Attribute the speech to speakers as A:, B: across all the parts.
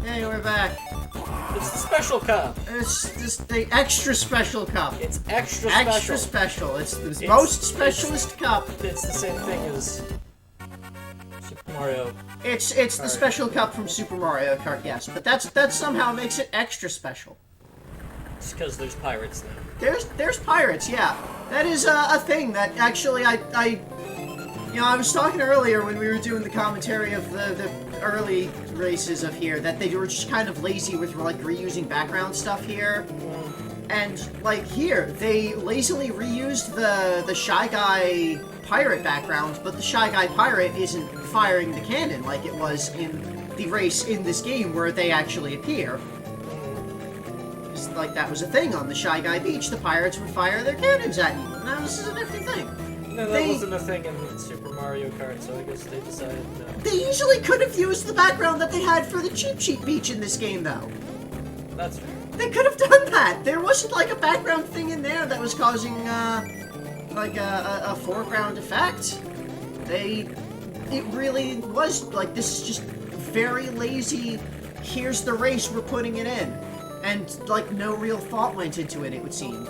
A: Hey, we're back.
B: It's the special cup.
A: It's just the extra special cup.
B: It's extra special.
A: Extra special. It's the most specialist cup.
B: It's the same thing as Super Mario.
A: It's the special cup from Super Mario Kart, yes. But that somehow makes it extra special.
B: It's because there's pirates now.
A: There's pirates, yeah. That is a thing that actually I was talking earlier when we were doing the commentary of the early races of here that they were just kind of lazy with like reusing background stuff here. And like here, they lazily reused the Shy Guy pirate background, but the Shy Guy pirate isn't firing the cannon like it was in the race in this game where they actually appear. Like, that was a thing on the Shy Guy Beach. The pirates would fire their cannons at you. Now this is a different thing.
B: No, that wasn't a thing in Super Mario Kart, so I guess they decided no.
A: They easily could have used the background that they had for the Cheap Cheap Beach in this game, though.
B: That's fair.
A: They could have done that. There wasn't, like, a background thing in there that was causing, like, a foreground effect. It really was, like, this is just very lazy, here's the race, we're putting it in. And, like, no real thought went into it, it would seem.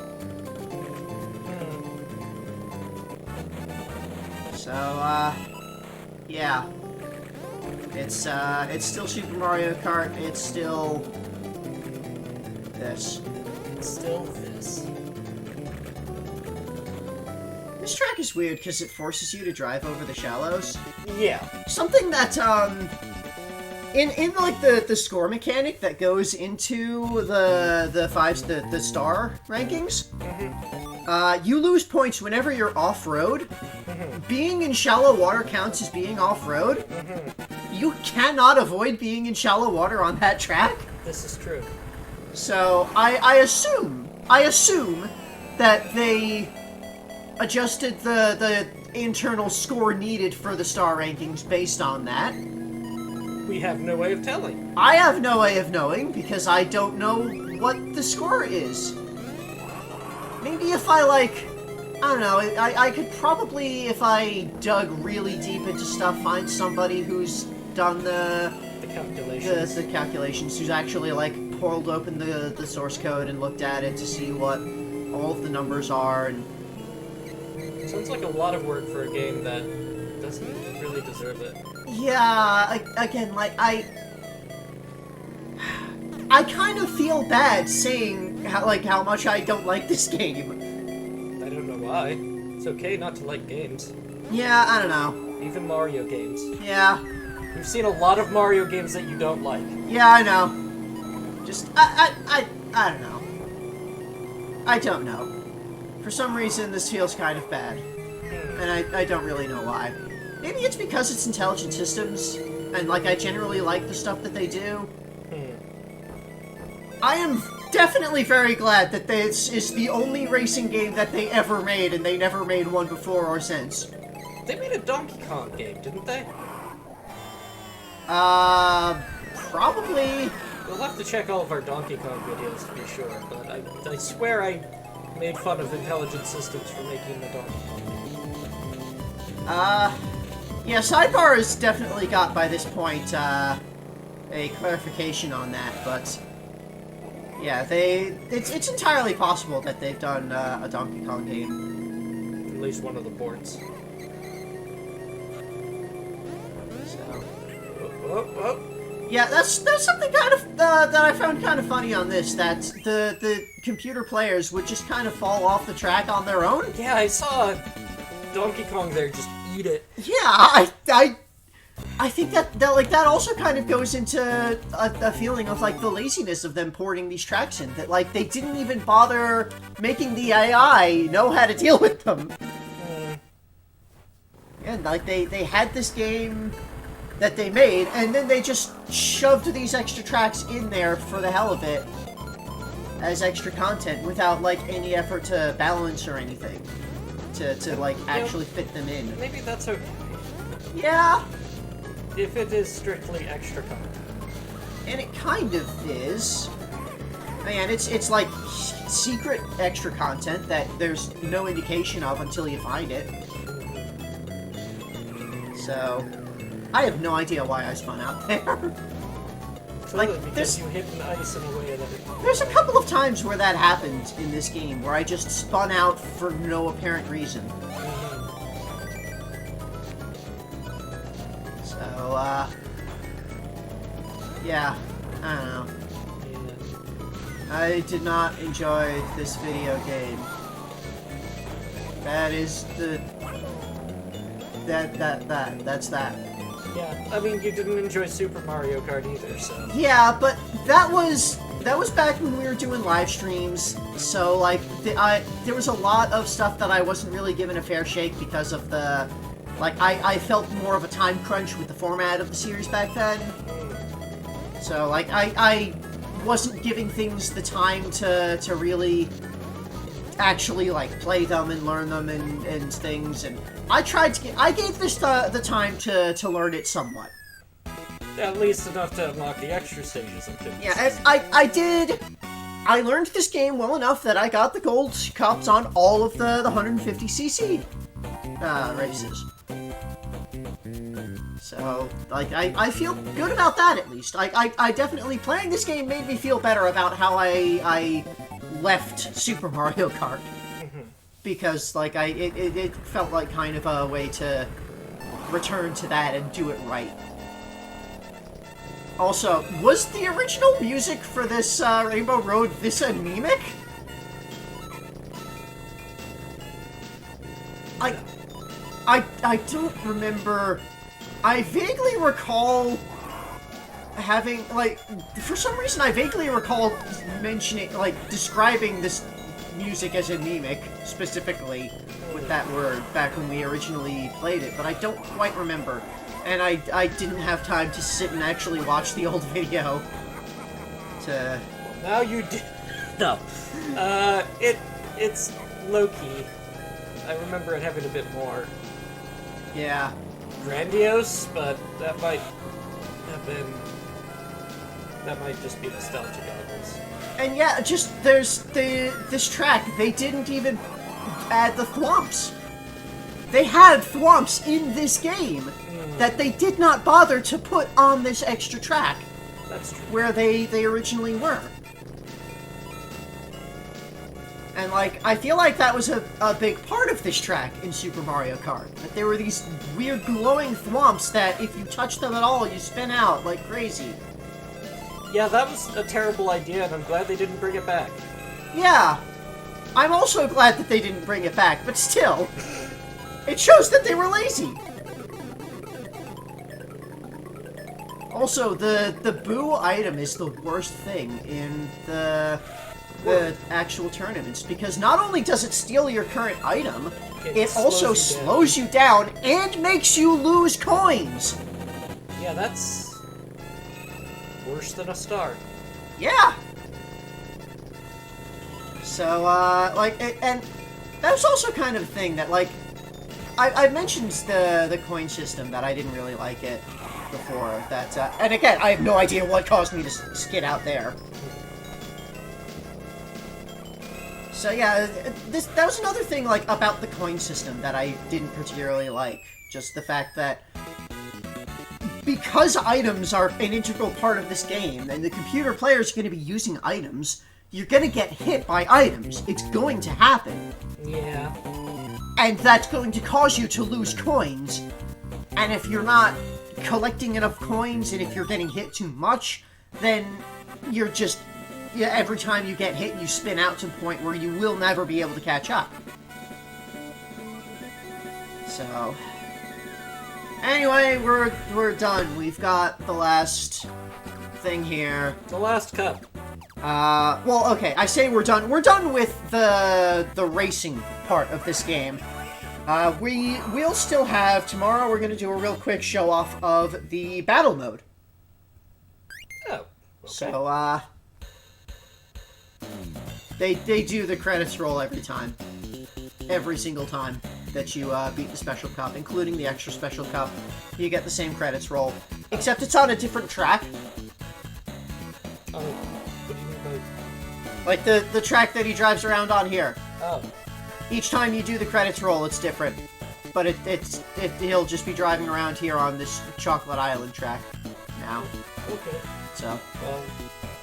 A: So, yeah. It's still Super Mario Kart, it's still this.
B: It's still this.
A: This track is weird because it forces you to drive over the shallows.
B: Yeah.
A: Something that, in like the score mechanic that goes into the star rankings, you lose points whenever you're off-road. Being in shallow water counts as being off-road. You cannot avoid being in shallow water on that track.
B: This is true.
A: So I assume that they adjusted the internal score needed for the star rankings based on that.
B: We have no way of telling.
A: I have no way of knowing, because I don't know what the score is. Maybe if I, like, I don't know, I could probably, if I dug really deep into stuff, find somebody who's done the calculations, who's actually, like, pulled open the source code and looked at it to see what all of the numbers are. And
B: sounds like a lot of work for a game that doesn't really deserve it.
A: Yeah, again, like, I kind of feel bad saying how much I don't like this game.
B: I don't know why. It's okay not to like games.
A: Yeah, I don't know.
B: Even Mario games.
A: Yeah.
B: We've seen a lot of Mario games that you don't like.
A: Yeah, I know. Just, I don't know. I don't know. For some reason, this feels kind of bad. And I don't really know why. Maybe it's because it's Intelligent Systems, and, like, I generally like the stuff that they do. I am definitely very glad that this is the only racing game that they ever made, and they never made one before or since.
B: They made a Donkey Kong game, didn't they?
A: Probably.
B: We'll have to check all of our Donkey Kong videos to be sure, but I swear I made fun of Intelligent Systems for making the Donkey Kong.
A: Yeah, Sidebar has definitely got, by this point, a clarification on that, but yeah, it's entirely possible that they've done a Donkey Kong game.
B: At least one of the ports.
A: So,
B: Oh.
A: yeah, that's something kind of that I found kind of funny on this, that the computer players would just kind of fall off the track on their own.
B: Yeah, I saw Donkey Kong there just eat it.
A: Yeah, I think that also kind of goes into a feeling of, like, the laziness of them porting these tracks in. That, like, they didn't even bother making the AI know how to deal with them. And, like, they had this game that they made, and then they just shoved these extra tracks in there for the hell of it as extra content without, like, any effort to balance or anything. To like, actually fit them in.
B: Maybe that's okay.
A: Yeah.
B: If it is strictly extra content.
A: And it kind of is. Man, it's like secret extra content that there's no indication of until you find it. So, I have no idea why I spun out there.
B: Clearly,
A: Like,
B: because you hit an ice in a way that it...
A: There's a couple of times where that happened in this game, where I just spun out for no apparent reason. So, yeah, I don't know.
B: Yeah.
A: I did not enjoy this video game. That is the... That's that.
B: Yeah, I mean, you didn't enjoy Super Mario Kart either, so...
A: Yeah, but that was back when we were doing live streams, so, like, there was a lot of stuff that I wasn't really given a fair shake because of the... Like, I felt more of a time crunch with the format of the series back then. So, like, I wasn't giving things the time to really actually, like, play them and learn them and things, and I gave this the time to learn it somewhat.
B: At least enough to unlock the extra stages and things.
A: Yeah, and I learned this game well enough that I got the gold cups on all of the 150cc races. So, like, I feel good about that, at least. I definitely, playing this game made me feel better about how I left Super Mario Kart. Because, like, it felt like kind of a way to return to that and do it right. Also, was the original music for this Rainbow Road this anemic? I don't remember. I vaguely recall having, like, for some reason I vaguely recall mentioning, like, describing this music as anemic, specifically, with that word, back when we originally played it, but I don't quite remember. And I didn't have time to sit and actually watch the old video to...
B: Now you did... No. It's low-key. I remember it having a bit more...
A: Yeah.
B: Grandiose, but that might have been... That might just be nostalgia goggles.
A: And yeah, just, there's this track, they didn't even add the thwomps. They had thwomps in this game that they did not bother to put on this extra track.
B: That's true.
A: Where they originally were. And, like, I feel like that was a big part of this track in Super Mario Kart. That there were these weird glowing thwomps that if you touch them at all, you spin out like crazy.
B: Yeah, that was a terrible idea, and I'm glad they didn't bring it back.
A: Yeah. I'm also glad that they didn't bring it back, but still. It shows that they were lazy. Also, the boo item is the worst thing in the actual tournaments, because not only does it steal your current item, it also slows you down and makes you lose coins.
B: Yeah, that's worse than a star.
A: Yeah. So, like, and that was also kind of a thing that, like, I mentioned the coin system, that I didn't really like it before. That, and again, I have no idea what caused me to skid out there. So yeah, that was another thing, like, about the coin system that I didn't particularly like. Just the fact that because items are an integral part of this game, and the computer player is going to be using items, you're going to get hit by items. It's going to happen.
B: Yeah.
A: And that's going to cause you to lose coins. And if you're not collecting enough coins, and if you're getting hit too much, then you're just... Yeah, every time you get hit, you spin out to the point where you will never be able to catch up. So... Anyway, we're done. We've got the last thing here.
B: The last cup.
A: Well, okay, I say we're done. We're done with the racing part of this game. We'll still have... Tomorrow we're gonna do a real quick show-off of the battle mode.
B: Oh, okay.
A: So, They do the credits roll every time. Every single time that you beat the special cup, including the extra special cup, you get the same credits roll. Except it's on a different track.
B: Oh, what do you mean by...
A: Like the track that he drives around on here.
B: Oh.
A: Each time you do the credits roll, it's different. But he'll just be driving around here on this Chocolate Island track. now.
B: Okay.
A: So.
B: Well,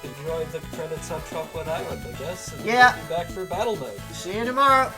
B: enjoy the credits on Chocolate Island, I guess. And
A: Yeah.
B: we'll be back for battle mode.
A: See you tomorrow.